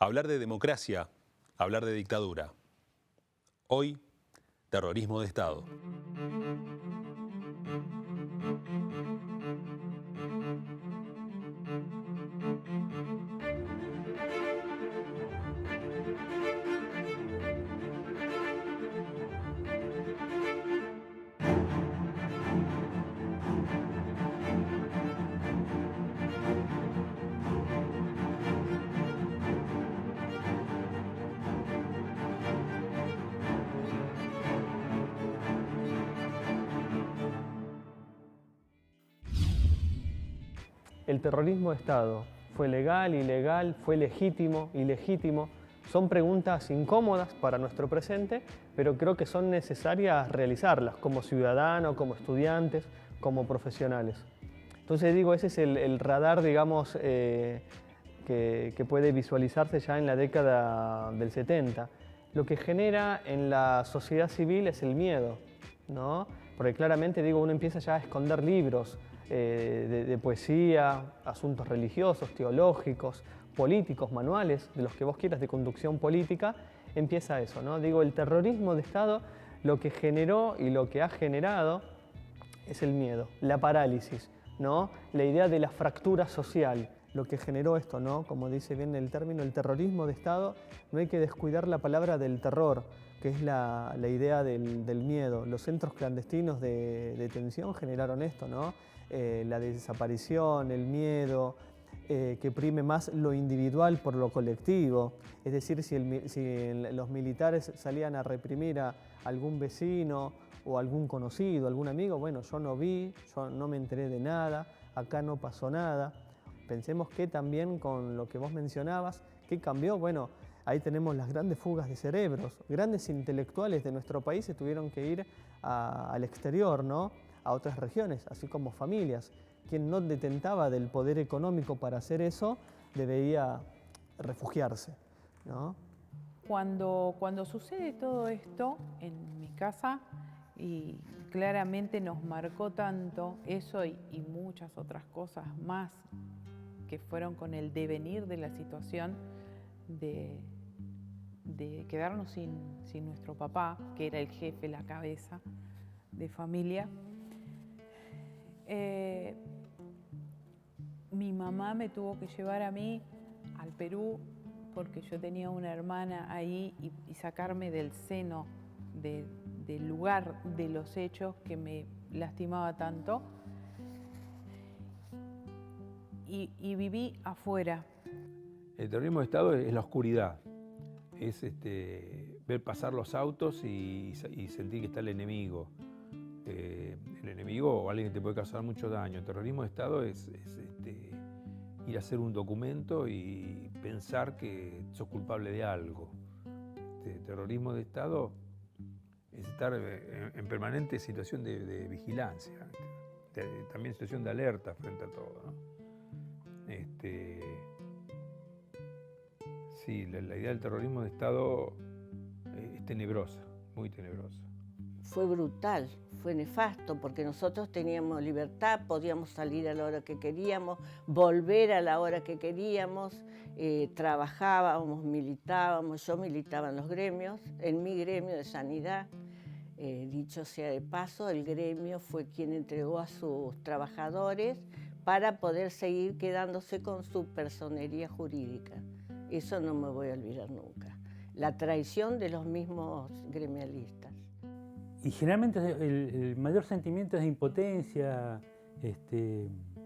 Hablar de democracia, hablar de dictadura. Hoy, terrorismo de Estado. El terrorismo de Estado, ¿fue legal, ilegal, fue legítimo, ilegítimo? Son preguntas incómodas para nuestro presente, pero creo que son necesarias realizarlas como ciudadanos, como estudiantes, como profesionales. Entonces digo, ese es el radar, digamos, que puede visualizarse ya en la década del 70. Lo que genera en la sociedad civil es el miedo, ¿no? Porque claramente, digo, uno empieza ya a esconder libros de poesía, asuntos religiosos, teológicos, políticos, manuales, de los que vos quieras, de conducción política, empieza eso, ¿no? Digo, el terrorismo de Estado lo que generó y lo que ha generado es el miedo, la parálisis, ¿no? La idea de la fractura social, lo que generó esto, ¿no? Como dice bien el término, el terrorismo de Estado, no hay que descuidar la palabra del terror, que es la idea del miedo. Los centros clandestinos de detención generaron esto, ¿no? La desaparición, el miedo, que prime más lo individual por lo colectivo. Es decir, si los militares salían a reprimir a algún vecino o algún conocido, algún amigo, bueno, yo no vi, yo no me enteré de nada, acá no pasó nada. Pensemos que también con lo que vos mencionabas, ¿qué cambió? Bueno, ahí tenemos las grandes fugas de cerebros. Grandes intelectuales de nuestro país se tuvieron que ir al exterior, ¿no? A otras regiones, así como familias. Quien no detentaba del poder económico para hacer eso, debía refugiarse, ¿no? Cuando sucede todo esto en mi casa, y claramente nos marcó tanto eso y muchas otras cosas más que fueron con el devenir de la situación de quedarnos sin nuestro papá, que era el jefe, la cabeza de familia. Mi mamá me tuvo que llevar a mí al Perú porque yo tenía una hermana ahí y sacarme del seno del lugar de los hechos que me lastimaba tanto. Y viví afuera. El terrorismo de Estado es la oscuridad, es ver pasar los autos y sentir que está el enemigo. El enemigo o alguien que te puede causar mucho daño. El terrorismo de Estado es ir a hacer un documento y pensar que sos culpable de algo. El terrorismo de Estado es estar en permanente situación de vigilancia, también situación de alerta frente a todo, ¿no? Sí, la idea del terrorismo de Estado es tenebrosa, muy tenebrosa. Fue brutal, fue nefasto, porque nosotros teníamos libertad, podíamos salir a la hora que queríamos, volver a la hora que queríamos, trabajábamos, militábamos, yo militaba en los gremios, en mi gremio de sanidad. Dicho sea de paso, el gremio fue quien entregó a sus trabajadores para poder seguir quedándose con su personería jurídica. Eso no me voy a olvidar nunca. La traición de los mismos gremialistas. Y generalmente el mayor sentimiento es de impotencia,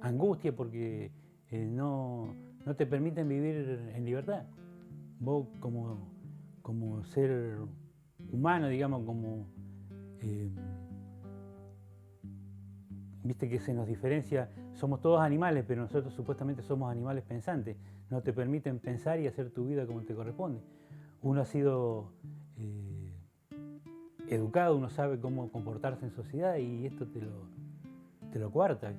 angustia, porque no te permiten vivir en libertad. Vos como ser humano, digamos, viste que se nos diferencia, somos todos animales, pero nosotros supuestamente somos animales pensantes. No te permiten pensar y hacer tu vida como te corresponde. Uno ha sido educado, uno sabe cómo comportarse en sociedad y esto te lo coarta.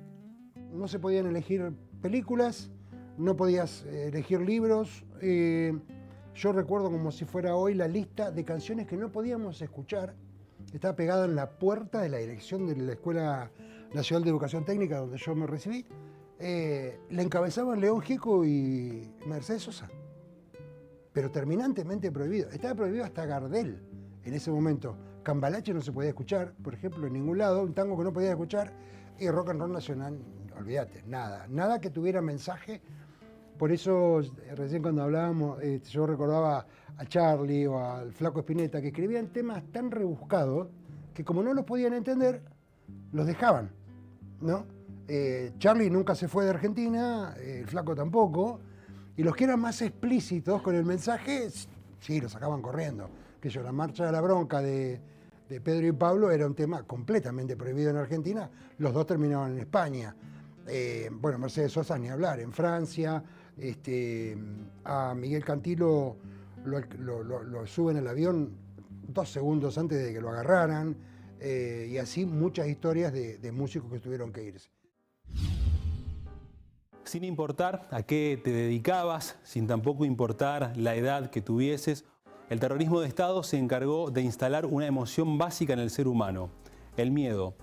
No se podían elegir películas, no podías elegir libros. Yo recuerdo como si fuera hoy la lista de canciones que no podíamos escuchar. Estaba pegada en la puerta de la dirección de la Escuela Nacional de Educación Técnica, donde yo me recibí. La encabezaban León Gieco y Mercedes Sosa. pero terminantemente prohibido. Estaba prohibido hasta Gardel en ese momento. Cambalache no se podía escuchar, por ejemplo, en ningún lado, un tango que no podía escuchar, y rock and roll nacional, olvídate, nada que tuviera mensaje. Por eso, recién cuando hablábamos, yo recordaba a Charlie o al Flaco Spinetta, que escribían temas tan rebuscados que como no los podían entender, los dejaban, ¿no? Charlie nunca se fue de Argentina, el Flaco tampoco, y los que eran más explícitos con el mensaje, sí, los sacaban corriendo. Que yo, la Marcha de la Bronca de Pedro y Pablo era un tema completamente prohibido en Argentina, los dos terminaban en España. Bueno, Mercedes Sosa ni hablar, en Francia, a Miguel Cantilo lo suben al avión 2 segundos antes de que lo agarraran, y así muchas historias de músicos que tuvieron que irse. Sin importar a qué te dedicabas, sin tampoco importar la edad que tuvieses, el terrorismo de Estado se encargó de instalar una emoción básica en el ser humano, el miedo.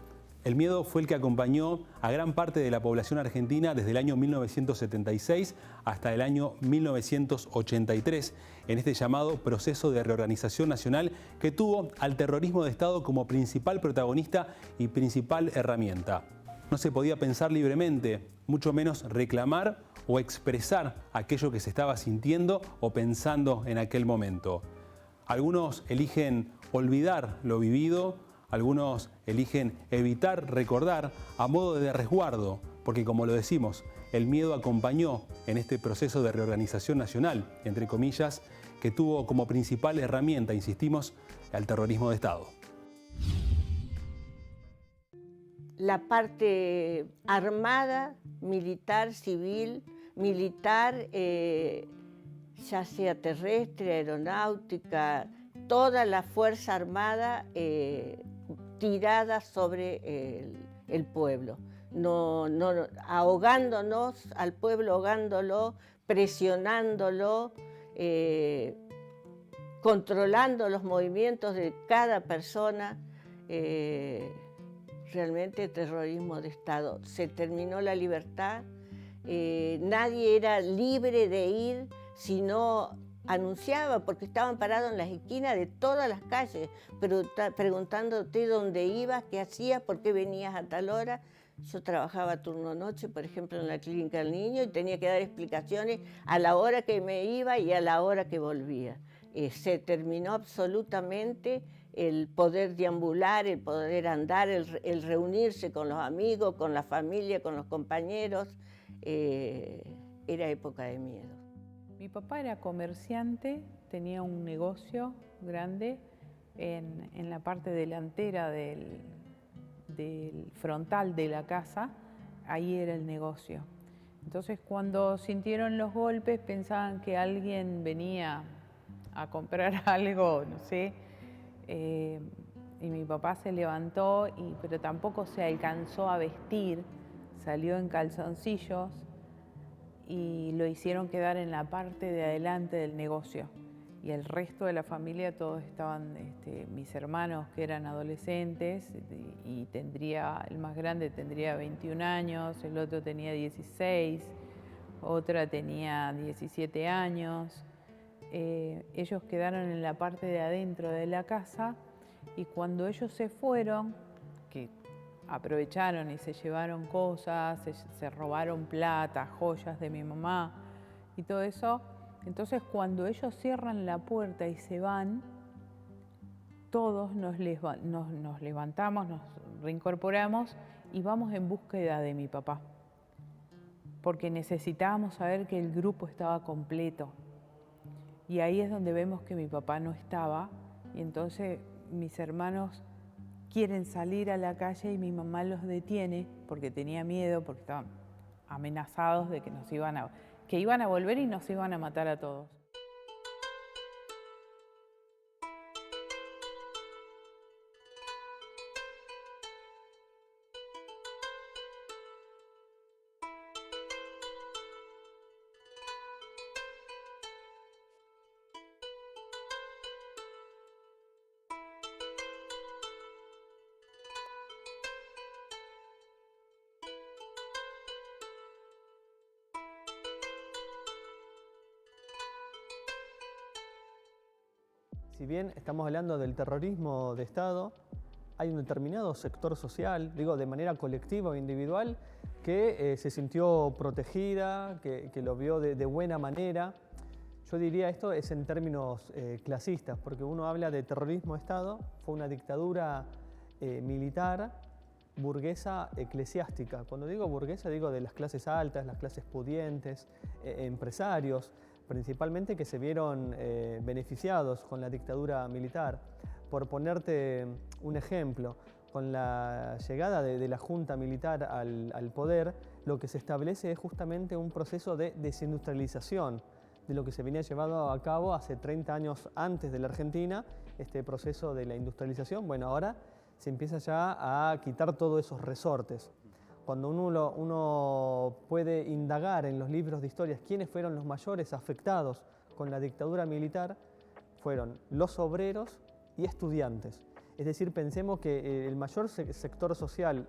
El miedo fue el que acompañó a gran parte de la población argentina desde el año 1976 hasta el año 1983, en este llamado proceso de reorganización nacional que tuvo al terrorismo de Estado como principal protagonista y principal herramienta. No se podía pensar libremente, mucho menos reclamar o expresar aquello que se estaba sintiendo o pensando en aquel momento. Algunos eligen olvidar lo vivido, algunos eligen evitar recordar a modo de resguardo, porque como lo decimos, el miedo acompañó en este proceso de reorganización nacional, entre comillas, que tuvo como principal herramienta, insistimos, al terrorismo de Estado. La parte armada, militar, civil, militar, ya sea terrestre, aeronáutica, toda la fuerza armada tirada sobre el pueblo, ahogándonos al pueblo, ahogándolo, presionándolo, controlando los movimientos de cada persona. Realmente terrorismo de Estado. Se terminó la libertad, nadie era libre de ir si no anunciaba, porque estaban parados en las esquinas de todas las calles, preguntándote dónde ibas, qué hacías, por qué venías a tal hora. Yo trabajaba turno noche, por ejemplo, en la clínica del niño, y tenía que dar explicaciones a la hora que me iba y a la hora que volvía. Se terminó absolutamente el poder deambular, el poder andar, el reunirse con los amigos, con la familia, con los compañeros. Era época de miedo. Mi papá era comerciante, tenía un negocio grande en la parte delantera del frontal de la casa, ahí era el negocio. Entonces cuando sintieron los golpes pensaban que alguien venía a comprar algo, no sé, y mi papá se levantó, pero tampoco se alcanzó a vestir, salió en calzoncillos y lo hicieron quedar en la parte de adelante del negocio. Y el resto de la familia, todos estaban, mis hermanos que eran adolescentes, y el más grande tendría 21 años, el otro tenía 16, otra tenía 17 años. Ellos quedaron en la parte de adentro de la casa, y cuando ellos se fueron, que aprovecharon y se llevaron cosas, se robaron plata, joyas de mi mamá y todo eso, entonces cuando ellos cierran la puerta y se van, todos nos levantamos, nos reincorporamos y vamos en búsqueda de mi papá, porque necesitábamos saber que el grupo estaba completo. Y ahí es donde vemos que mi papá no estaba, y entonces mis hermanos quieren salir a la calle y mi mamá los detiene porque tenía miedo, porque estaban amenazados de que iban a volver y nos iban a matar a todos. si bien estamos hablando del terrorismo de Estado, hay un determinado sector social, digo de manera colectiva o individual, que se sintió protegida, que lo vio de buena manera. Yo diría esto es en términos clasistas, porque uno habla de terrorismo de Estado, fue una dictadura militar, burguesa, eclesiástica. Cuando digo burguesa digo de las clases altas, las clases pudientes, empresarios, principalmente que se vieron beneficiados con la dictadura militar. Por ponerte un ejemplo, con la llegada de la junta militar al poder, lo que se establece es justamente un proceso de desindustrialización de lo que se venía llevado a cabo hace 30 años antes de la Argentina, este proceso de la industrialización. Bueno, ahora se empieza ya a quitar todos esos resortes. Cuando uno puede indagar en los libros de historias quiénes fueron los mayores afectados con la dictadura militar, fueron los obreros y estudiantes. Es decir, pensemos que el mayor sector social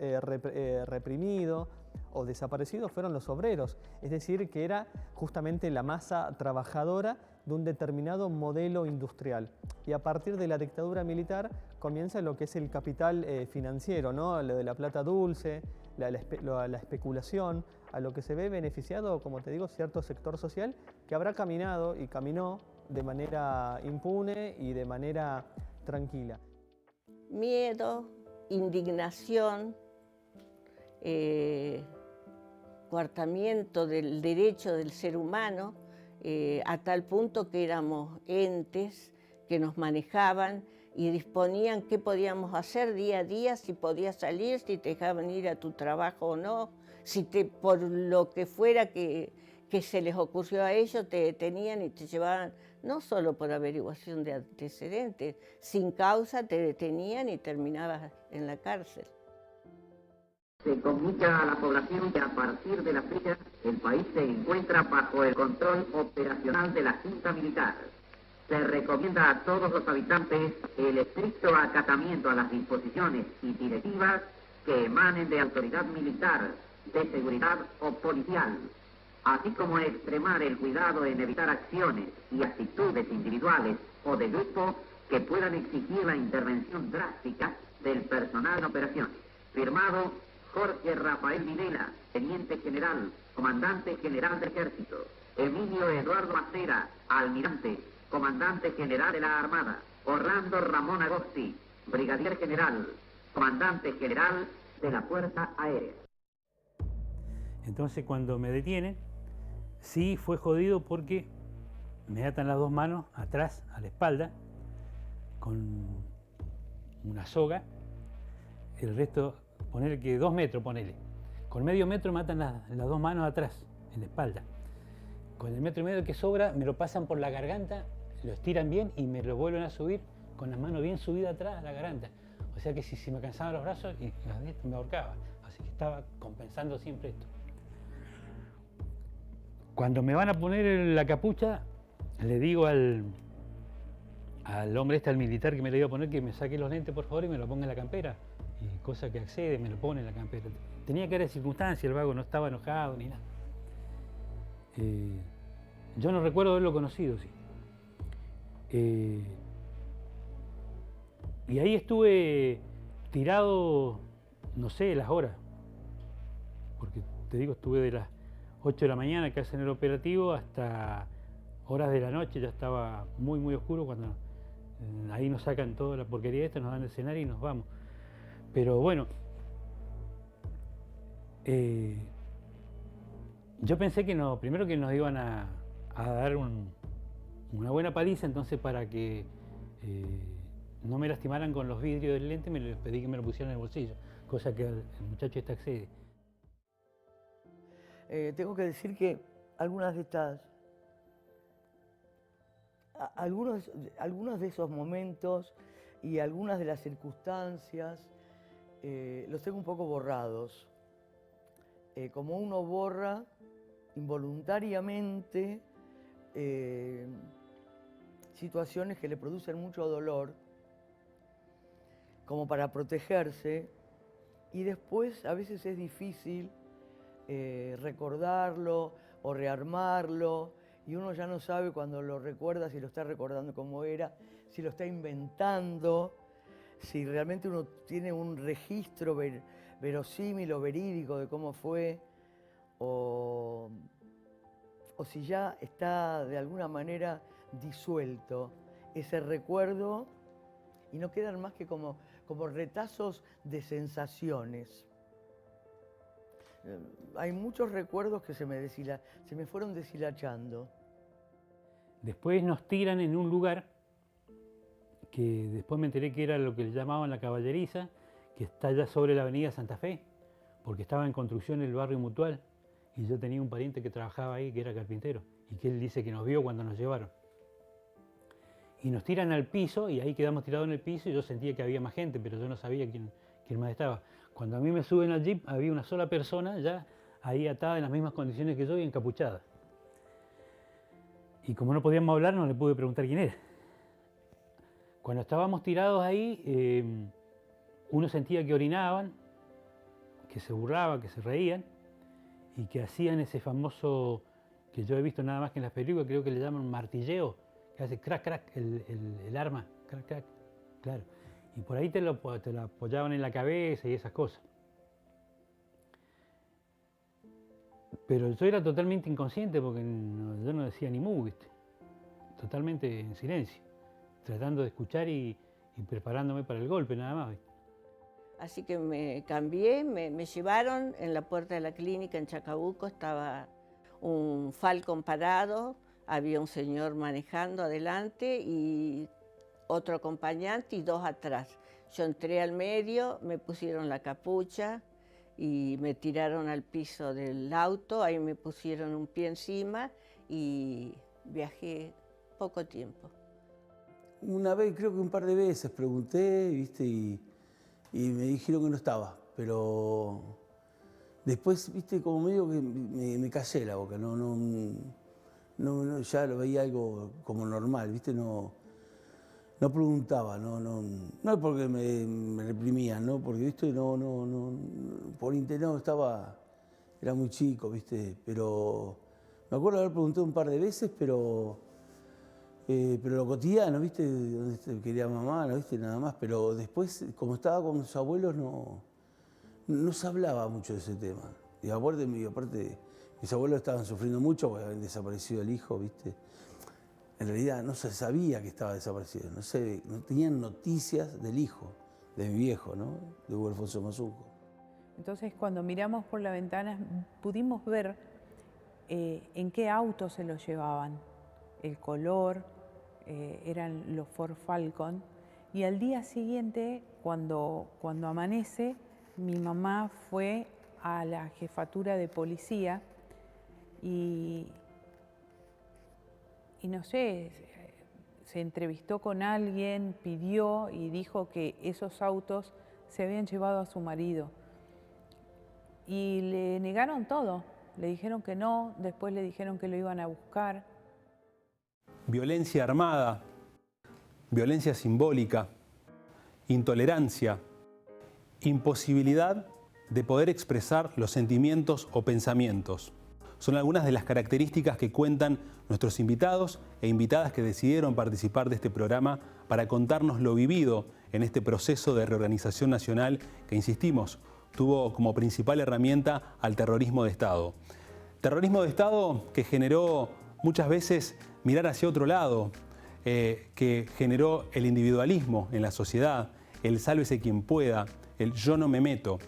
reprimido o desaparecido fueron los obreros. Es decir, que era justamente la masa trabajadora de un determinado modelo industrial. Y a partir de la dictadura militar comienza lo que es el capital financiero, ¿no? Lo de la plata dulce, la especulación, a lo que se ve beneficiado, como te digo, cierto sector social que habrá caminado y caminó de manera impune y de manera tranquila. Miedo, indignación, coartamiento del derecho del ser humano, a tal punto que éramos entes que nos manejaban y disponían qué podíamos hacer día a día, si podías salir, si te dejaban ir a tu trabajo o no, si por lo que fuera que se les ocurrió a ellos, te detenían y te llevaban, no solo por averiguación de antecedentes, sin causa te detenían y terminabas en la cárcel. Se comunica a la población que a partir de la fecha el país se encuentra bajo el control operacional de la Junta Militar. Se recomienda a todos los habitantes el estricto acatamiento a las disposiciones y directivas que emanen de autoridad militar, de seguridad o policial, así como extremar el cuidado en evitar acciones y actitudes individuales o de grupo que puedan exigir la intervención drástica del personal en operaciones. Firmado Jorge Rafael Videla, Teniente General, Comandante General del Ejército. Emilio Eduardo Acera, Almirante, Comandante General de la Armada. Orlando Ramón Agosti, Brigadier General, Comandante General de la Fuerza Aérea. Entonces cuando me detienen, sí fue jodido porque me atan las dos manos atrás, a la espalda, con una soga. El resto, ponele que 2 metros, ponele. Con medio metro me atan las dos manos atrás, en la espalda. Con el 1,5 metros que sobra, me lo pasan por la garganta, lo estiran bien y me lo vuelven a subir con las manos bien subidas atrás a la garganta. O sea que si me cansaban los brazos, me ahorcaba. Así que estaba compensando siempre esto. Cuando me van a poner la capucha, le digo al hombre al militar que me le iba a poner, que me saque los lentes por favor y me lo ponga en la campera. Y cosa que accede, me lo pone en la campera. Tenía que haber circunstancia, el vago no estaba enojado ni nada. Yo no recuerdo haberlo conocido, sí. Y ahí estuve tirado, no sé, las horas. Porque te digo, estuve de las 8 de la mañana que hacen el operativo hasta horas de la noche, ya estaba muy muy oscuro cuando ahí nos sacan toda la porquería esta, nos dan el escenario y nos vamos. Pero bueno, yo pensé que no, primero que nos iban a dar una buena paliza, entonces para que no me lastimaran con los vidrios del lente, les pedí que me lo pusieran en el bolsillo, cosa que el muchacho este accede. Tengo que decir que algunos de esos momentos y algunas de las circunstancias los tengo un poco borrados. Como uno borra involuntariamente situaciones que le producen mucho dolor, como para protegerse, y después a veces es difícil recordarlo o rearmarlo, y uno ya no sabe cuando lo recuerda si lo está recordando como era, si lo está inventando, si realmente uno tiene un registro verosímil o verídico de cómo fue, o si ya está de alguna manera disuelto ese recuerdo y no quedan más que como retazos de sensaciones. Hay muchos recuerdos que se me fueron deshilachando. Después nos tiran en un lugar que después me enteré que era lo que le llamaban la Caballeriza, que está allá sobre la avenida Santa Fe, porque estaba en construcción el barrio Mutual, y yo tenía un pariente que trabajaba ahí, que era carpintero, y que él dice que nos vio cuando nos llevaron. Y nos tiran al piso, y ahí quedamos tirados en el piso, y yo sentía que había más gente, pero yo no sabía quién más estaba. Cuando a mí me suben al jeep, había una sola persona ya ahí atada en las mismas condiciones que yo y encapuchada. Y como no podíamos hablar, no le pude preguntar quién era. Cuando estábamos tirados ahí, uno sentía que orinaban, que se burlaban, que se reían y que hacían ese famoso, que yo he visto nada más que en las películas, creo que le llaman martilleo, que hace crack, crack, el arma, crack, crack, claro. Y por ahí te lo apoyaban en la cabeza y esas cosas. Pero yo era totalmente inconsciente porque yo no decía ni mu, ¿viste? Totalmente en silencio, tratando de escuchar y preparándome para el golpe, nada más, ¿viste? Así que me cambié, me llevaron en la puerta de la clínica en Chacabuco, estaba un Falcon parado, había un señor manejando adelante y otro acompañante y dos atrás. Yo entré al medio, me pusieron la capucha y me tiraron al piso del auto, ahí me pusieron un pie encima y viajé poco tiempo. Una vez, creo que un par de veces pregunté, ¿viste? Y me dijeron que no estaba, pero después, viste, como medio que me callé la boca, no, ya lo veía algo como normal, viste, no preguntaba, no es porque me reprimían, ¿no? Porque, viste, por interno era muy chico, viste, pero me acuerdo de haber preguntado un par de veces, pero lo cotidiano, ¿viste? Donde quería mamá, ¿no? ¿Viste? Nada más. Pero después, como estaba con sus abuelos, no se hablaba mucho de ese tema. Y aparte, mis abuelos estaban sufriendo mucho porque habían desaparecido el hijo, ¿viste? En realidad no se sabía que estaba desaparecido. No tenían noticias del hijo, de mi viejo, ¿no? De Hugo Alfonso Mazuco. Entonces, cuando miramos por la ventana, pudimos ver en qué auto se lo llevaban, el color, eran los Ford Falcon. Y al día siguiente, cuando amanece, mi mamá fue a la jefatura de policía y no sé, se entrevistó con alguien, pidió y dijo que esos autos se habían llevado a su marido. Y le negaron todo, le dijeron que no, después le dijeron que lo iban a buscar. Violencia armada, violencia simbólica, intolerancia, imposibilidad de poder expresar los sentimientos o pensamientos. Son algunas de las características que cuentan nuestros invitados e invitadas que decidieron participar de este programa para contarnos lo vivido en este proceso de reorganización nacional que, insistimos, tuvo como principal herramienta al terrorismo de Estado. Terrorismo de Estado que generó muchas veces mirar hacia otro lado, que generó el individualismo en la sociedad, el sálvese quien pueda, el yo no me meto.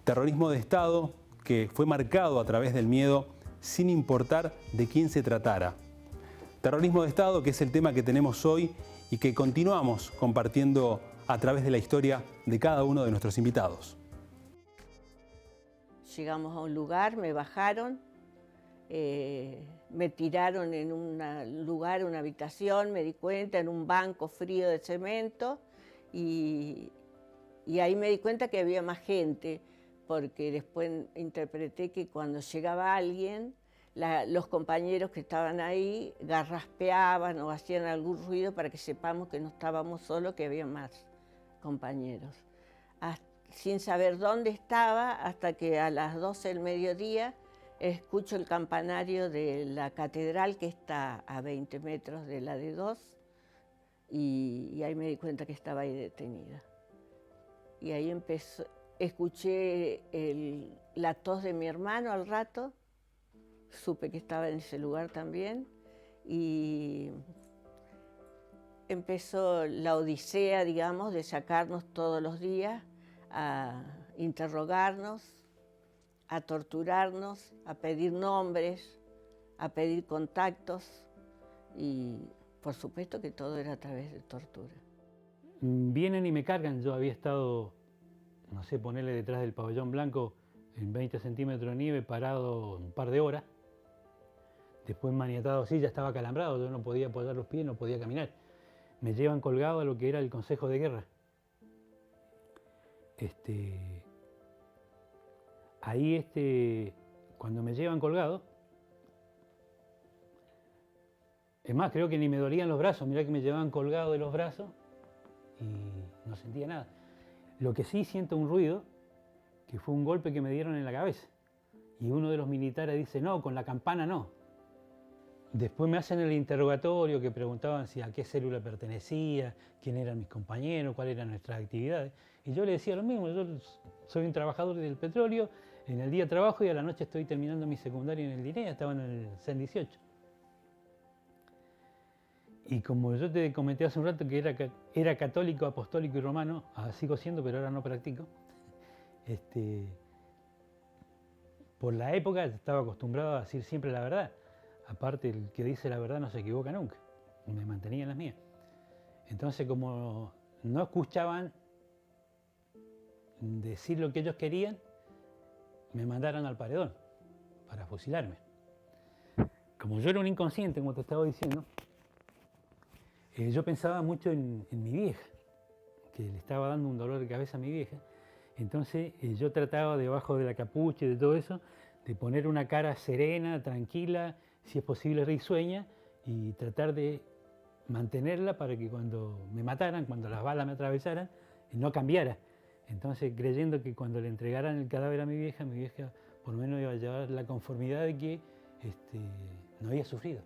Terrorismo de Estado que fue marcado a través del miedo sin importar de quién se tratara. Terrorismo de Estado, que es el tema que tenemos hoy y que continuamos compartiendo a través de la historia de cada uno de nuestros invitados. Llegamos a un lugar, me bajaron, me tiraron en un lugar, una habitación, me di cuenta, en un banco frío de cemento y ahí me di cuenta que había más gente, porque después interpreté que cuando llegaba alguien, los compañeros que estaban ahí garraspeaban o hacían algún ruido para que sepamos que no estábamos solos, que había más compañeros. Sin saber dónde estaba, hasta que a las 12 del mediodía escucho el campanario de la catedral, que está a 20 metros de la D2, y ahí me di cuenta que estaba ahí detenida. Y ahí escuché la tos de mi hermano al rato, supe que estaba en ese lugar también, y empezó la odisea, digamos, de sacarnos todos los días a interrogarnos, a torturarnos, a pedir nombres, a pedir contactos, y por supuesto que todo era a través de tortura. Vienen y me cargan. Yo había estado, no sé, ponerle detrás del pabellón blanco en 20 centímetros de nieve, parado un par de horas. Después maniatado así, ya estaba acalambrado, yo no podía apoyar los pies, no podía caminar. Me llevan colgado a lo que era el Consejo de Guerra. Ahí, cuando me llevan colgado, es más, creo que ni me dolían los brazos, mirá que me llevaban colgado de los brazos y no sentía nada. Lo que sí siento un ruido, que fue un golpe que me dieron en la cabeza. Y uno de los militares dice, no, con la campana no. Después me hacen el interrogatorio que preguntaban si a qué célula pertenecía, quién eran mis compañeros, cuáles eran nuestras actividades. Y yo le decía lo mismo, yo soy un trabajador del petróleo, en el día trabajo y a la noche estoy terminando mi secundaria en el DINEA, estaba en el CEN 18. Y como yo te comenté hace un rato que era católico, apostólico y romano, sigo siendo, pero ahora no practico, por la época estaba acostumbrado a decir siempre la verdad. Aparte, el que dice la verdad no se equivoca nunca. Me mantenía en las mías. Entonces, como no escuchaban decir lo que ellos querían, me mandaron al paredón para fusilarme. Como yo era un inconsciente, como te estaba diciendo, yo pensaba mucho en mi vieja, que le estaba dando un dolor de cabeza a mi vieja. Entonces yo trataba debajo de la capucha y de todo eso, de poner una cara serena, tranquila, si es posible risueña, y tratar de mantenerla para que cuando me mataran, cuando las balas me atravesaran, no cambiara. Entonces, creyendo que cuando le entregaran el cadáver a mi vieja por lo menos iba a llevar la conformidad de que no había sufrido.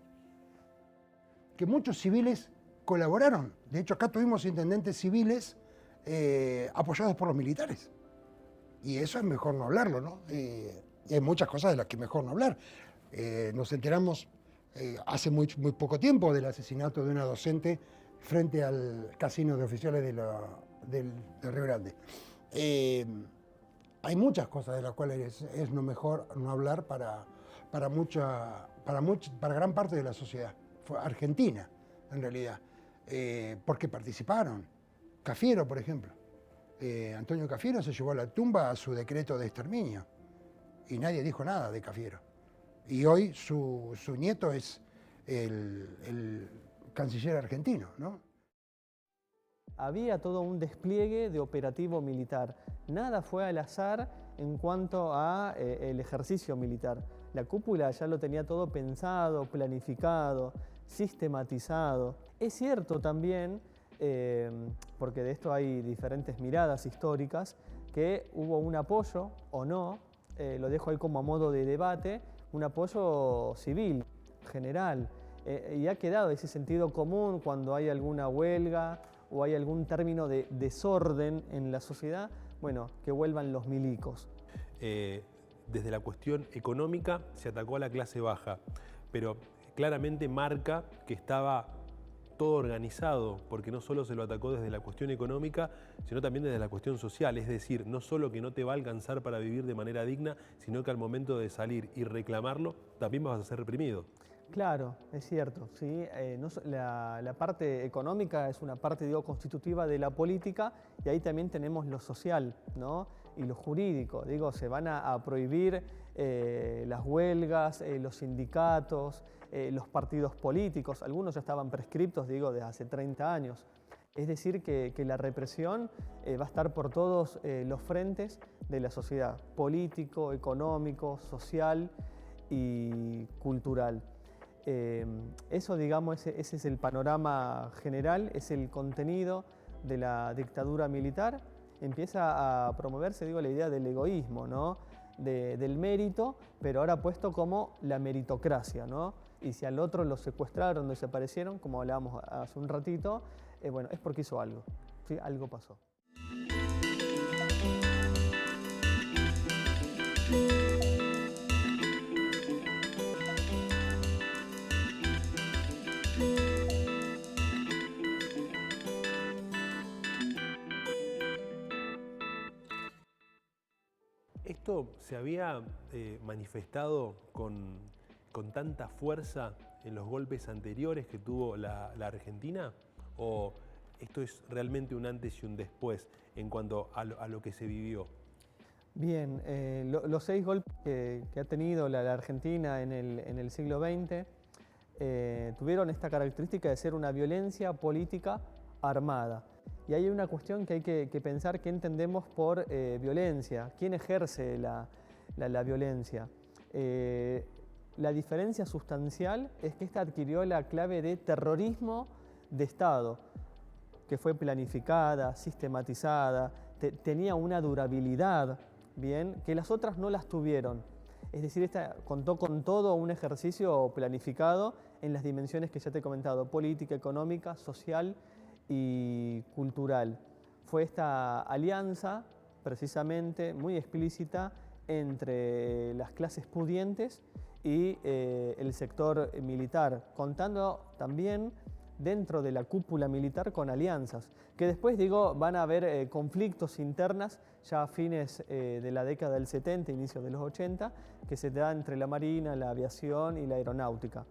Que muchos civiles colaboraron. De hecho, acá tuvimos intendentes civiles apoyados por los militares. Y eso es mejor no hablarlo, ¿no? Y hay muchas cosas de las que mejor no hablar. Nos enteramos hace muy poco tiempo del asesinato de una docente frente al casino de oficiales del Río Grande. Hay muchas cosas de las cuales es lo mejor no hablar para gran parte de la sociedad. Fue Argentina, en realidad, porque participaron. Cafiero, por ejemplo. Antonio Cafiero se llevó a la tumba a su decreto de exterminio y nadie dijo nada de Cafiero. Y hoy su nieto es el canciller argentino, ¿no? Había todo un despliegue de operativo militar. Nada fue al azar en cuanto a el ejercicio militar. La cúpula ya lo tenía todo pensado, planificado, sistematizado. Es cierto también, porque de esto hay diferentes miradas históricas, que hubo un apoyo o no, lo dejo ahí como a modo de debate, un apoyo civil, general, y ha quedado ese sentido común cuando hay alguna huelga o hay algún término de desorden en la sociedad, bueno, que vuelvan los milicos. Desde la cuestión económica se atacó a la clase baja, pero claramente marca que estaba todo organizado, porque no solo se lo atacó desde la cuestión económica, sino también desde la cuestión social, es decir, no solo que no te va a alcanzar para vivir de manera digna, sino que al momento de salir y reclamarlo, también vas a ser reprimido. Claro, es cierto, ¿sí? La parte económica es una parte, digo, constitutiva de la política, y ahí también tenemos lo social, ¿no? Y lo jurídico, digo, se van a prohibir las huelgas, los sindicatos, los partidos políticos, algunos ya estaban prescriptos, digo, de hace 30 años. Es decir, que la represión va a estar por todos los frentes de la sociedad, político, económico, social y cultural. Eso, digamos, ese es el panorama general, es el contenido de la dictadura militar. Empieza a promoverse, digo, la idea del egoísmo, ¿no? Del mérito, pero ahora puesto como la meritocracia, ¿no? y si al otro lo secuestraron, desaparecieron, como hablábamos hace un ratito, bueno, es porque hizo algo, ¿sí? Algo pasó. ¿Esto se había manifestado con tanta fuerza en los golpes anteriores que tuvo la Argentina? ¿O esto es realmente un antes y un después en cuanto a lo que se vivió? Bien, los 6 golpes que ha tenido la Argentina en el siglo XX tuvieron esta característica de ser una violencia política armada. Y hay una cuestión que hay que pensar qué entendemos por violencia, quién ejerce la violencia. La diferencia sustancial es que esta adquirió la clave de terrorismo de Estado, que fue planificada, sistematizada, tenía una durabilidad, bien, que las otras no las tuvieron. Es decir, esta contó con todo un ejercicio planificado en las dimensiones que ya te he comentado, política, económica, social y cultural. Fue esta alianza, precisamente, muy explícita entre las clases pudientes y el sector militar, contando también dentro de la cúpula militar con alianzas, que después, digo, van a haber conflictos internas ya a fines de la década del 70, inicios de los 80, que se da entre la Marina, la aviación y la aeronáutica.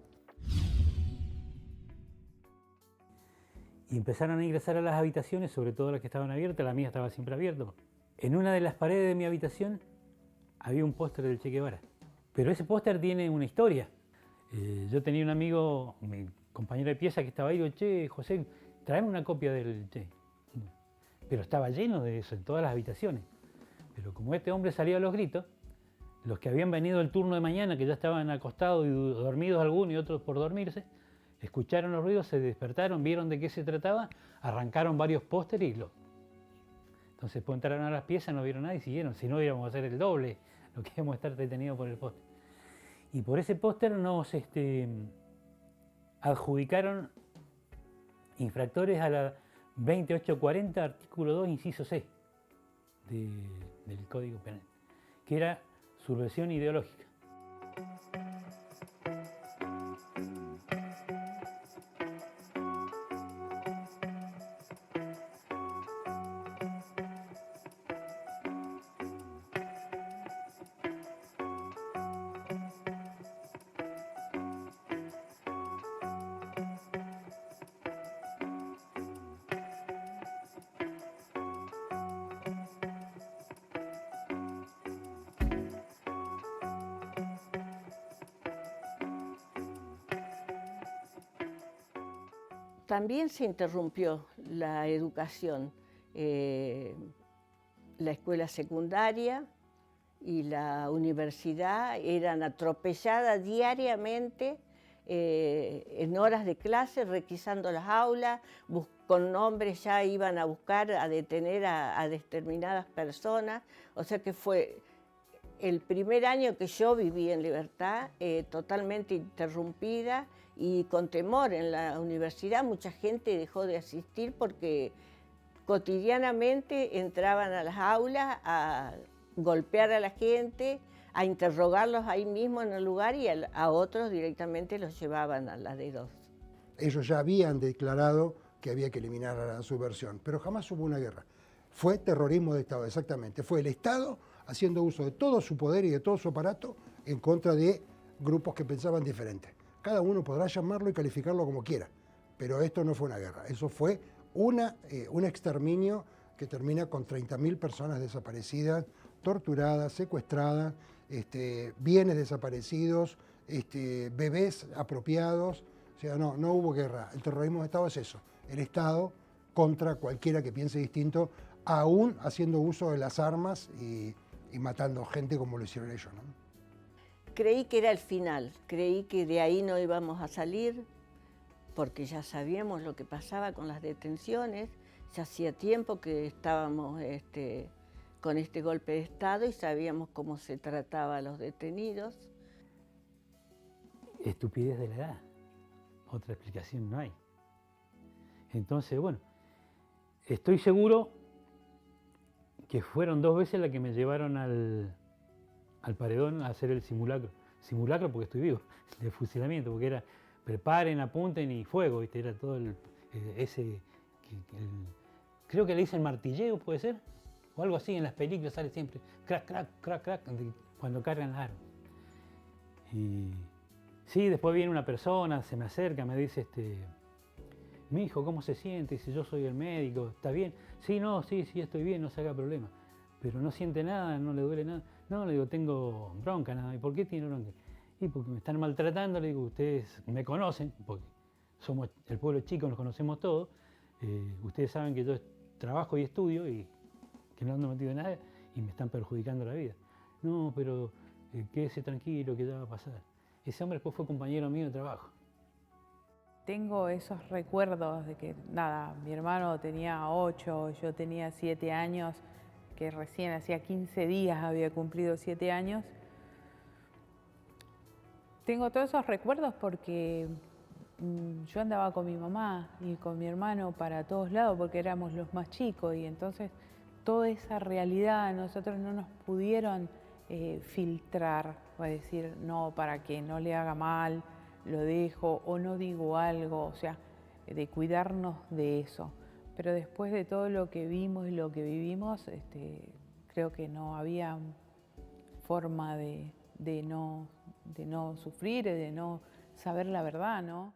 Y empezaron a ingresar a las habitaciones, sobre todo las que estaban abiertas, la mía estaba siempre abierta. En una de las paredes de mi habitación había un póster del Che Guevara. Pero ese póster tiene una historia. Yo tenía un amigo, mi compañero de pieza que estaba ahí, digo, che, José, tráeme una copia del Che. Pero estaba lleno de eso en todas las habitaciones. Pero como este hombre salía a los gritos, los que habían venido el turno de mañana, que ya estaban acostados y dormidos algunos y otros por dormirse, escucharon los ruidos, se despertaron, vieron de qué se trataba, arrancaron varios pósteres y Entonces después entraron a las piezas, no vieron nada y siguieron. Si no, íbamos a hacer el doble, lo que íbamos a estar detenidos por el póster. Y por ese póster nos adjudicaron infractores a la 2840, artículo 2, inciso C del Código Penal, que era subversión ideológica. También se interrumpió la educación, la escuela secundaria y la universidad eran atropelladas diariamente en horas de clase, requisando las aulas, con hombres ya iban a buscar, a detener a determinadas personas, o sea que fue el primer año que yo viví en libertad, totalmente interrumpida y con temor. En la universidad mucha gente dejó de asistir porque cotidianamente entraban a las aulas a golpear a la gente, a interrogarlos ahí mismo en el lugar y a otros directamente los llevaban a la D2. Ellos ya habían declarado que había que eliminar a la subversión, pero jamás hubo una guerra. Fue terrorismo de Estado, exactamente. Fue el Estado haciendo uso de todo su poder y de todo su aparato en contra de grupos que pensaban diferente. Cada uno podrá llamarlo y calificarlo como quiera, pero esto no fue una guerra, eso fue un exterminio que termina con 30.000 personas desaparecidas, torturadas, secuestradas, bienes desaparecidos, bebés apropiados. O sea, no hubo guerra. El terrorismo de Estado es eso, el Estado contra cualquiera que piense distinto, aún haciendo uso de las armas y matando gente como lo hicieron ellos, ¿no? Creí que era el final, creí que de ahí no íbamos a salir, porque ya sabíamos lo que pasaba con las detenciones, ya hacía tiempo que estábamos con este golpe de Estado y sabíamos cómo se trataba a los detenidos. estupidez de la edad. Otra explicación no hay. Entonces, bueno, estoy seguro que fueron 2 veces las que me llevaron al paredón a hacer el simulacro. Simulacro porque estoy vivo, de fusilamiento, porque era preparen, apunten y fuego, ¿viste? Era todo creo que le dicen martilleo, ¿puede ser? O algo así, en las películas sale siempre crack, crack, crack, crack, cuando cargan las armas. Y sí, después viene una persona, se me acerca, me dice, mi hijo, ¿cómo se siente? Dice, yo soy el médico, ¿está bien? Sí, no, sí, estoy bien, no se haga problema. Pero no siente nada, no le duele nada. No, le digo, tengo bronca nada. ¿Y por qué tiene bronca? Y porque me están maltratando, le digo, ustedes me conocen, porque somos el pueblo chico, nos conocemos todos. Ustedes saben que yo trabajo y estudio y que no ando metido en nada y me están perjudicando la vida. No, pero quédese tranquilo que ya va a pasar. Ese hombre después fue compañero mío de trabajo. Tengo esos recuerdos de que, nada, mi hermano tenía 8, yo tenía 7 años, que recién hacía 15 días había cumplido 7 años. Tengo todos esos recuerdos porque yo andaba con mi mamá y con mi hermano para todos lados porque éramos los más chicos y entonces toda esa realidad a nosotros no nos pudieron filtrar, o decir, no, para que no le haga mal, lo dejo o no digo algo, o sea, de cuidarnos de eso. Pero después de todo lo que vimos y lo que vivimos, creo que no había forma de no sufrir, de no saber la verdad, ¿no?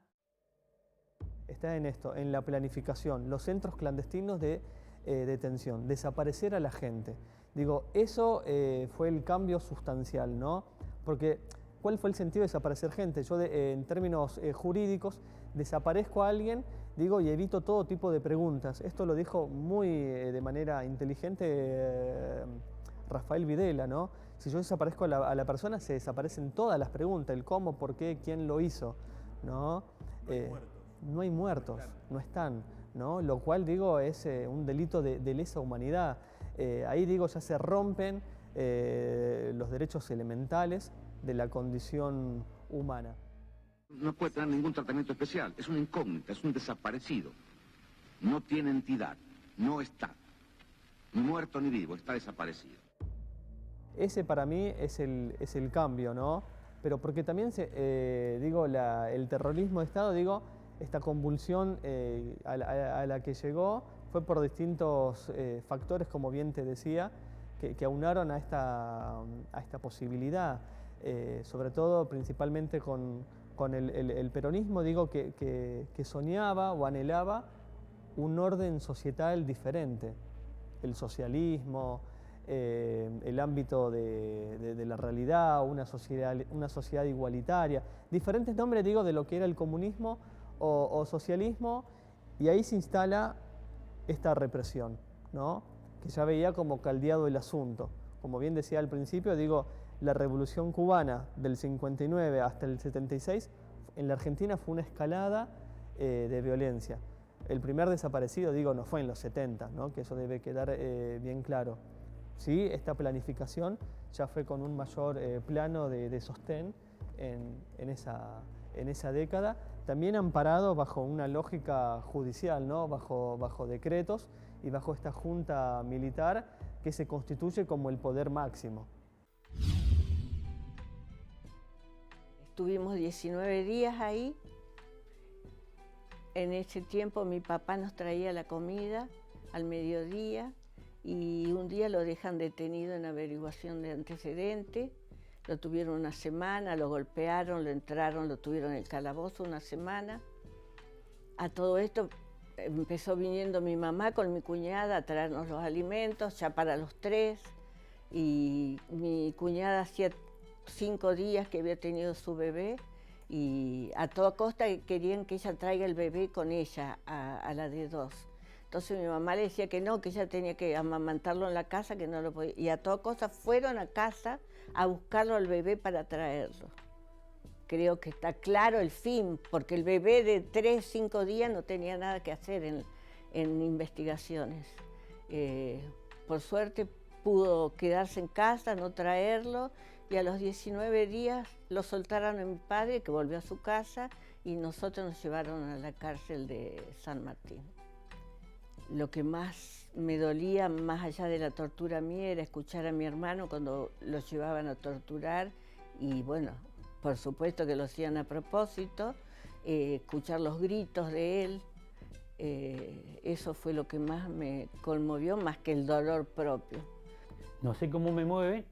Está en esto, en la planificación, los centros clandestinos de detención, desaparecer a la gente. Digo, eso fue el cambio sustancial, ¿no? Porque, ¿cuál fue el sentido de desaparecer gente? Yo, en términos jurídicos, desaparezco a alguien, digo, y evito todo tipo de preguntas. Esto lo dijo muy de manera inteligente Rafael Videla, ¿no? Si yo desaparezco a la persona, se desaparecen todas las preguntas, el cómo, por qué, quién lo hizo, ¿no? No hay muertos, no están, ¿no? Lo cual, digo, es un delito de lesa humanidad. Ahí, digo, ya se rompen los derechos elementales de la condición humana. No puede tener ningún tratamiento especial, es una incógnita, es un desaparecido. No tiene entidad, no está, ni muerto ni vivo, está desaparecido. Ese para mí es el cambio, ¿no? Pero porque también, digo, el terrorismo de Estado, digo, esta convulsión a la que llegó fue por distintos factores, como bien te decía, que aunaron a esta posibilidad, sobre todo principalmente con el peronismo, digo, que soñaba o anhelaba un orden societal diferente, el socialismo, el ámbito de la realidad, una sociedad igualitaria, diferentes nombres, digo, de lo que era el comunismo o socialismo, y ahí se instala esta represión, ¿no? Que ya veía como caldeado el asunto. Como bien decía al principio, digo, la Revolución Cubana del 59 hasta el 76, en la Argentina fue una escalada de violencia. El primer desaparecido, digo, no fue en los 70, ¿no? Que eso debe quedar bien claro. Sí, esta planificación ya fue con un mayor plano de sostén en esa década, también amparado bajo una lógica judicial, ¿no? bajo decretos y bajo esta junta militar que se constituye como el poder máximo. Estuvimos 19 días ahí. En ese tiempo mi papá nos traía la comida al mediodía y un día lo dejan detenido en averiguación de antecedentes. Lo tuvieron una semana, lo golpearon, lo tuvieron en el calabozo una semana. A todo esto empezó viniendo mi mamá con mi cuñada a traernos los alimentos, ya para los 3. Y mi cuñada hacía 5 días que había tenido su bebé y a toda costa querían que ella traiga el bebé con ella a la de 2. Entonces mi mamá le decía que no, que ella tenía que amamantarlo en la casa, que no lo podía. Y a toda costa fueron a casa a buscarlo al bebé para traerlo. Creo que está claro el fin, porque el bebé de 3, 5 días no tenía nada que hacer en investigaciones. Por suerte pudo quedarse en casa, no traerlo, y a los 19 días lo soltaron a mi padre, que volvió a su casa, y nosotros nos llevaron a la cárcel de San Martín. Lo que más me dolía, más allá de la tortura mía, era escuchar a mi hermano cuando lo llevaban a torturar, y bueno, por supuesto que lo hacían a propósito, escuchar los gritos de él. Eso fue lo que más me conmovió, más que el dolor propio. No sé cómo me mueve,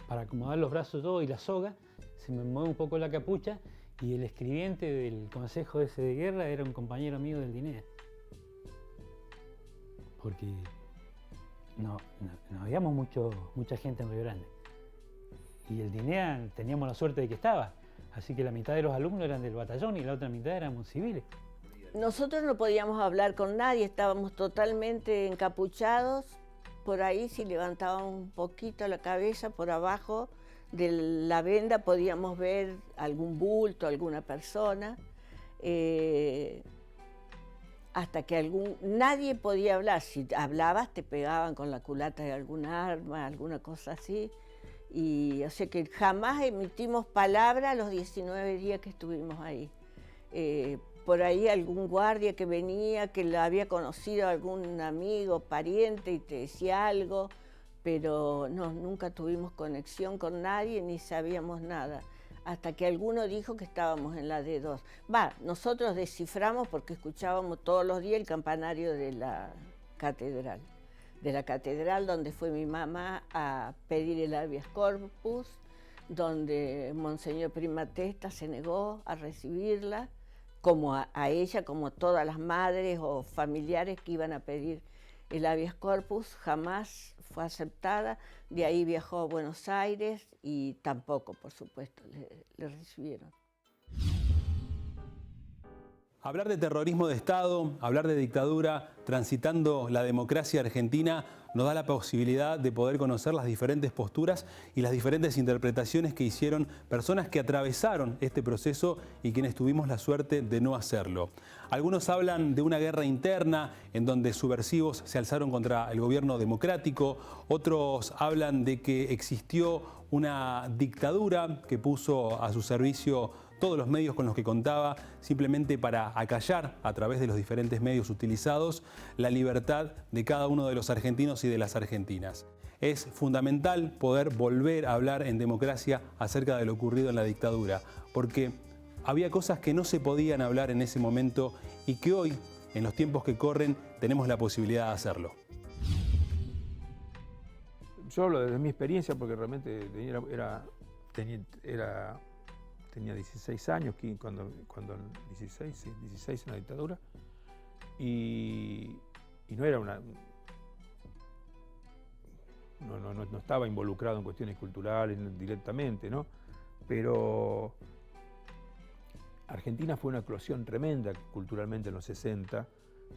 para acomodar los brazos todo y la soga, se me mueve un poco la capucha, y el escribiente del consejo ese de guerra era un compañero mío del DINEA. Porque no habíamos mucha gente en Río Grande. Y el DINEA teníamos la suerte de que estaba. Así que la mitad de los alumnos eran del batallón y la otra mitad éramos civiles. Nosotros no podíamos hablar con nadie, estábamos totalmente encapuchados. Por ahí, si levantábamos un poquito la cabeza por abajo de la venda, podíamos ver algún bulto, alguna persona. Hasta que nadie podía hablar. Si hablabas, te pegaban con la culata de alguna arma, alguna cosa así. Y o sea que jamás emitimos palabra los 19 días que estuvimos ahí. Por ahí algún guardia que venía, que lo había conocido a algún amigo, pariente, y te decía algo, pero no, nunca tuvimos conexión con nadie ni sabíamos nada. Hasta que alguno dijo que estábamos en la D2. Nosotros desciframos porque escuchábamos todos los días el campanario de la catedral. De la catedral donde fue mi mamá a pedir el habeas corpus, donde Monseñor Primatesta se negó a recibirla, como a ella, como todas las madres o familiares que iban a pedir el habeas corpus, jamás fue aceptada. De ahí viajó a Buenos Aires y tampoco, por supuesto, le recibieron. Hablar de terrorismo de Estado, hablar de dictadura, transitando la democracia argentina, nos da la posibilidad de poder conocer las diferentes posturas y las diferentes interpretaciones que hicieron personas que atravesaron este proceso y quienes tuvimos la suerte de no hacerlo. Algunos hablan de una guerra interna en donde subversivos se alzaron contra el gobierno democrático, otros hablan de que existió una dictadura que puso a su servicio todos los medios con los que contaba, simplemente para acallar, a través de los diferentes medios utilizados, la libertad de cada uno de los argentinos y de las argentinas. Es fundamental poder volver a hablar en democracia acerca de lo ocurrido en la dictadura, porque había cosas que no se podían hablar en ese momento y que hoy, en los tiempos que corren, tenemos la posibilidad de hacerlo. Yo hablo desde mi experiencia porque realmente tenía 16 años, cuando 16 en la dictadura, y no era no estaba involucrado en cuestiones culturales directamente, ¿no? Pero Argentina fue una eclosión tremenda culturalmente en los 60,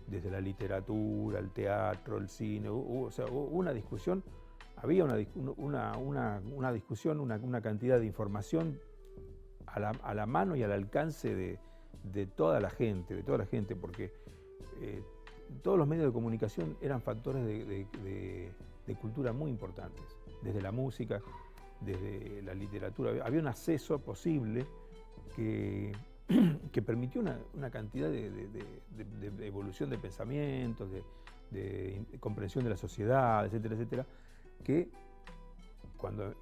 desde la literatura, el teatro, el cine, hubo una discusión, había una discusión, una cantidad de información a la mano y al alcance de toda la gente, porque todos los medios de comunicación eran factores de cultura muy importantes, desde la música, desde la literatura. Había un acceso posible que permitió una cantidad de evolución de pensamientos, de comprensión de la sociedad, etcétera, etcétera, que cuando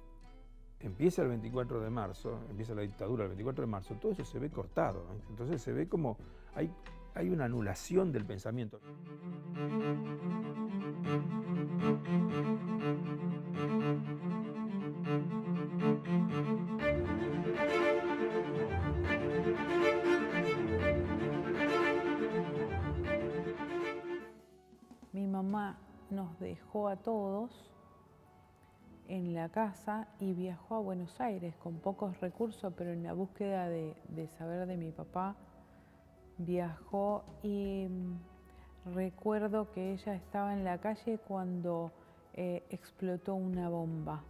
empieza el 24 de marzo, empieza la dictadura el 24 de marzo, todo eso se ve cortado, ¿no? Entonces se ve como hay una anulación del pensamiento. Mi mamá nos dejó a todos en la casa y viajó a Buenos Aires con pocos recursos, pero en la búsqueda de saber de mi papá, viajó y recuerdo que ella estaba en la calle cuando explotó una bomba.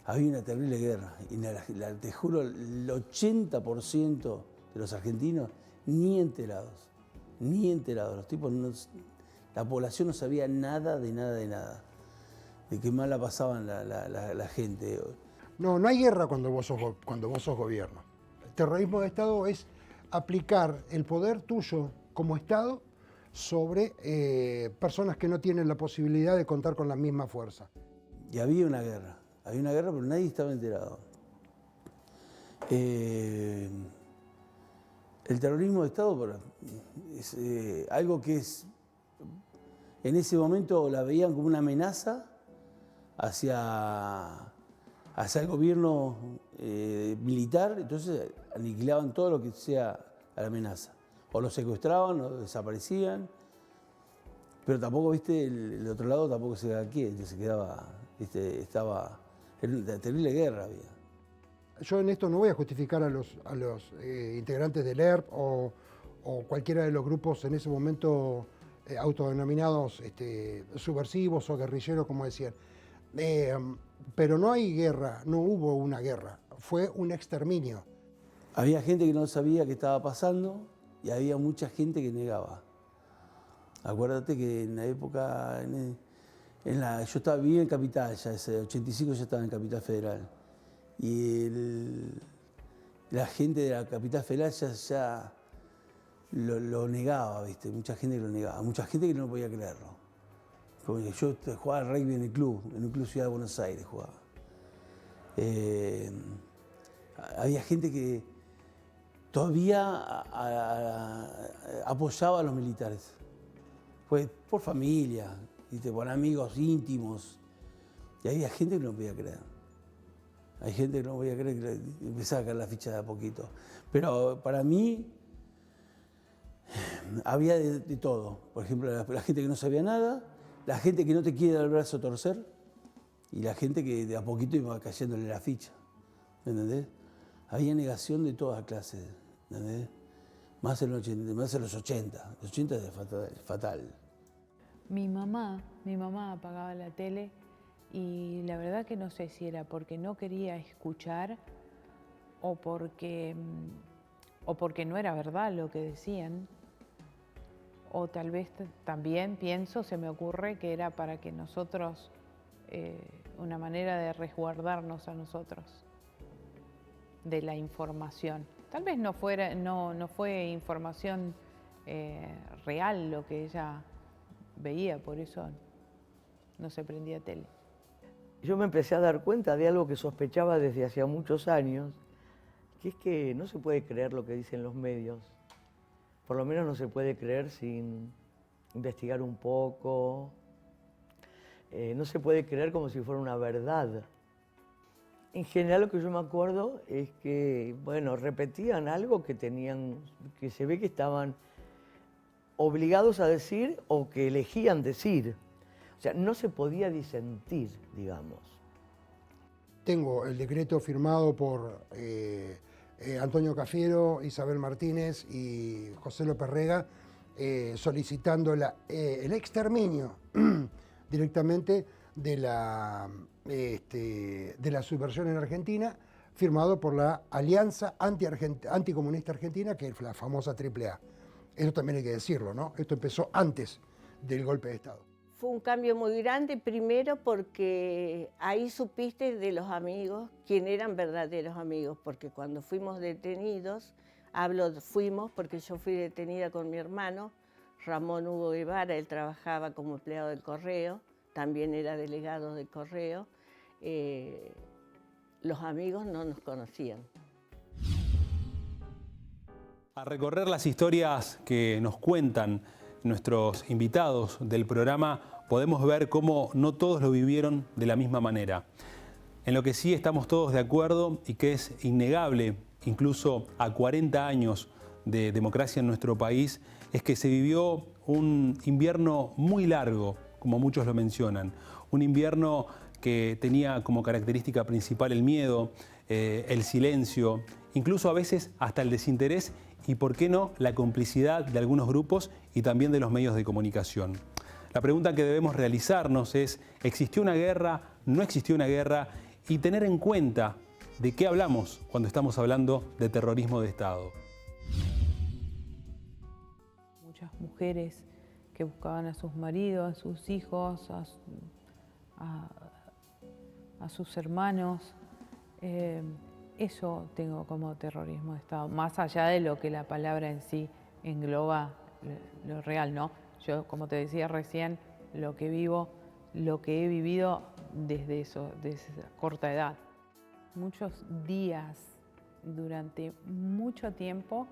Había una terrible guerra y te juro, el 80% de los argentinos ni enterados. Los tipos, la población no sabía nada de nada, de qué mal la pasaban la gente. No, no hay guerra cuando vos sos gobierno. El terrorismo de Estado es aplicar el poder tuyo como Estado sobre personas que no tienen la posibilidad de contar con la misma fuerza. Y había una guerra, pero nadie estaba enterado. El terrorismo de Estado es algo que en ese momento la veían como una amenaza hacia el gobierno militar, entonces aniquilaban todo lo que sea a la amenaza. O lo secuestraban, o desaparecían, pero tampoco, viste, el otro lado tampoco se quedaba quieto, se quedaba, viste, estaba en una terrible guerra había. Yo en esto no voy a justificar a los integrantes del ERP o cualquiera de los grupos en ese momento autodenominados subversivos o guerrilleros, como decían. Pero no hay guerra, no hubo una guerra, fue un exterminio. Había gente que no sabía qué estaba pasando y había mucha gente que negaba. Acuérdate que en la época, yo vivía en Capital, ya ese 85 ya estaba en Capital Federal. Y la gente de la Capital Federal ya lo negaba, ¿viste? Mucha gente que lo negaba, mucha gente que no podía creerlo. Porque yo jugaba al rugby en un club Ciudad de Buenos Aires jugaba. Había gente que todavía apoyaba a los militares. Pues por familia, ¿viste? Por amigos íntimos. Y había gente que no podía creer. Hay gente que no podía creer que empezaba a caer la ficha de a poquito. Pero para mí había de todo. Por ejemplo, la gente que no sabía nada, la gente que no te quiere dar el brazo a torcer y la gente que de a poquito iba cayéndole la ficha. ¿Me entendés? Había negación de todas clases. ¿Entendés? Más en los 80. Los 80 es fatal. Mi mamá apagaba la tele y la verdad que no sé si era porque no quería escuchar o porque no era verdad lo que decían. O tal vez también se me ocurre que era para que nosotros, una manera de resguardarnos a nosotros de la información. Tal vez no fue información real lo que ella veía, por eso no se prendía tele. Yo me empecé a dar cuenta de algo que sospechaba desde hacía muchos años, que es que no se puede creer lo que dicen los medios. Por lo menos no se puede creer sin investigar un poco. No se puede creer como si fuera una verdad. En general lo que yo me acuerdo es que, bueno, repetían algo que se ve que estaban obligados a decir o que elegían decir. O sea, no se podía disentir, digamos. Tengo el decreto firmado por Antonio Cafiero, Isabel Martínez y José López Rega, solicitando el exterminio directamente de la subversión en Argentina, firmado por la Alianza Anticomunista Argentina, que es la famosa AAA. Eso también hay que decirlo, ¿no? Esto empezó antes del golpe de Estado. Fue un cambio muy grande, primero porque ahí supiste de los amigos, quién eran verdaderos amigos, porque cuando fuimos detenidos, fuimos porque yo fui detenida con mi hermano, Ramón Hugo Guevara, él trabajaba como empleado del Correo, también era delegado del Correo, los amigos no nos conocían. A recorrer las historias que nos cuentan nuestros invitados del programa, podemos ver cómo no todos lo vivieron de la misma manera. En lo que sí estamos todos de acuerdo y que es innegable, incluso a 40 años de democracia en nuestro país, es que se vivió un invierno muy largo, como muchos lo mencionan. Un invierno que tenía como característica principal el miedo, el silencio, incluso a veces hasta el desinterés y, por qué no, la complicidad de algunos grupos y también de los medios de comunicación. La pregunta que debemos realizarnos es, ¿existió una guerra? ¿No existió una guerra? Y tener en cuenta de qué hablamos cuando estamos hablando de terrorismo de Estado. Muchas mujeres que buscaban a sus maridos, a sus hijos, a sus hermanos, Eso tengo como terrorismo de Estado, más allá de lo que la palabra en sí engloba lo real, ¿no? Yo, como te decía recién, lo que vivo, lo que he vivido desde esa corta edad. Muchos días, durante mucho tiempo,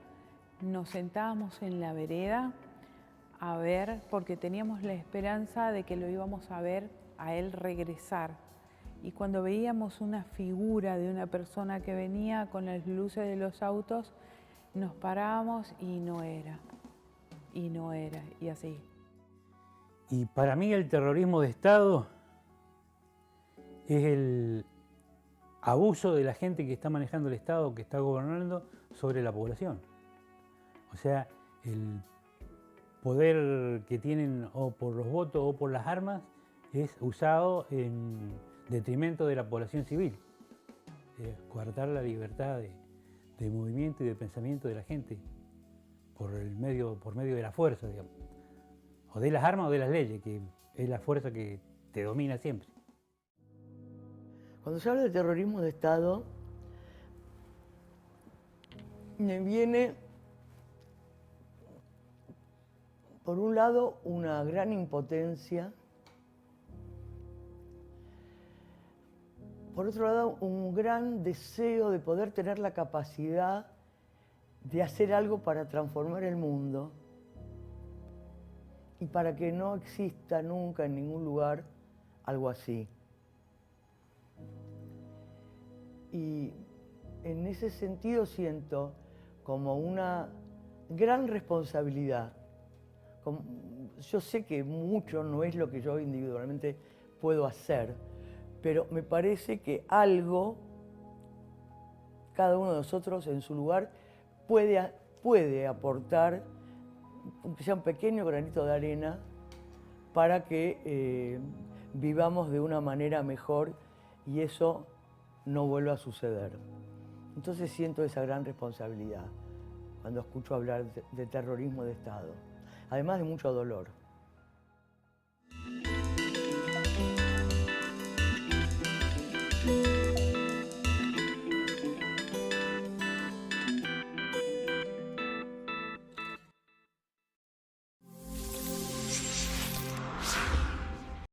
nos sentábamos en la vereda a ver, porque teníamos la esperanza de que lo íbamos a ver a él regresar. Y cuando veíamos una figura de una persona que venía con las luces de los autos, nos parábamos y no era, y así. Y para mí el terrorismo de Estado es el abuso de la gente que está manejando el Estado, que está gobernando sobre la población. O sea, el poder que tienen o por los votos o por las armas es usado en detrimento de la población civil. Coartar la libertad de movimiento y de pensamiento de la gente por medio de la fuerza, digamos. O de las armas o de las leyes, que es la fuerza que te domina siempre. Cuando se habla de terrorismo de Estado, me viene, por un lado, una gran impotencia, por otro lado, un gran deseo de poder tener la capacidad de hacer algo para transformar el mundo y para que no exista nunca en ningún lugar algo así. Y en ese sentido siento como una gran responsabilidad. Yo sé que mucho no es lo que yo individualmente puedo hacer, pero me parece que algo, cada uno de nosotros en su lugar, puede aportar, aunque sea un pequeño granito de arena, para que vivamos de una manera mejor y eso no vuelva a suceder. Entonces siento esa gran responsabilidad cuando escucho hablar de terrorismo de Estado, además de mucho dolor.